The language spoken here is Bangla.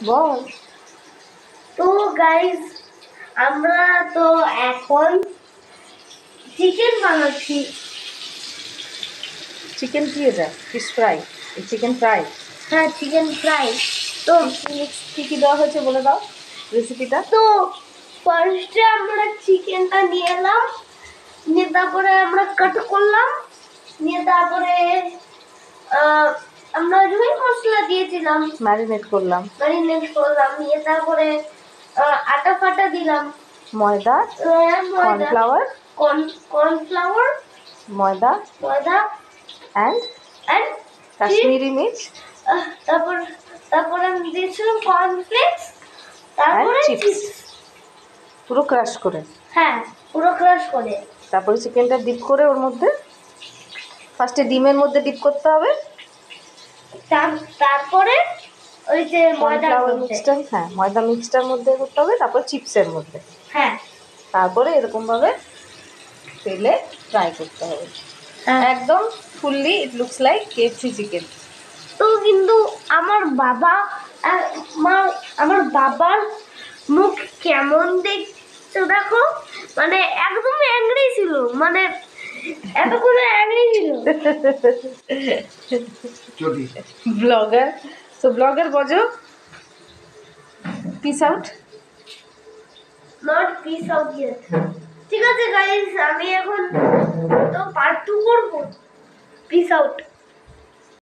বল। তো গাইস, আমরা তো এখন চিকেন বানাচ্ছি। চিকেন কি এটা? Fish fry? Chicken fry? হ্যাঁ, চিকেন ফ্রাই। তো কি কি দেওয়া হয়েছে বলে দাও রেসিপিটা। তো ফার্স্টে আমরা চিকেনটা নিয়ে এলাম, নিয়ে তারপরে আমরা কাট করলাম, নিয়ে তারপরে আমরা রুই মশলা দিয়েছিলাম, ম্যারিনেট করলাম, নিয়ে তারপরে আটা ফাটা দিলাম, ময়দা, ময়দা, কর্নফ্লাওয়ার, কর্নফ্লাওয়ার, ময়দা ময়দা অ্যান্ড এন্ড কাশ্মীরি মির্চ, তারপর তারপরে আমি দিয়েছিলাম কর্নফ্লেক্স, তারপরে চিপস, চিপস। পুরো ক্রাশ করে। হ্যাঁ, পুরো ক্রাশ করে। তারপরে চিকেনটা ডিপ করে ওর মধ্যে, ফার্স্টে ডিমের মধ্যে ডিপ করতে হবে, তারপরে ওই যে কর্নফ্লাওয়ার মিক্সটার, হ্যাঁ ময়দা মিক্সটার মধ্যে করতে হবে, তারপর চিপসের মধ্যে, হ্যাঁ, তারপরে এরকমভাবে তেলে ফ্রাই করতে হবে। একদম fully it looks like KFC chicken. তো কিন্তু আমার বাবা আর মা, আমার বাবার মুখ কেমন দেখছো দেখো, মানে একদম অ্যাংরি ছিল, মানে এতক্ষণ অ্যাংরি ছিল। ব্লগার, সো ব্লগার বজো, peace out. Not peace out yet. ঠিক আছে গাইস, আমি এখন তো পার্ট 2 করব। Peace out.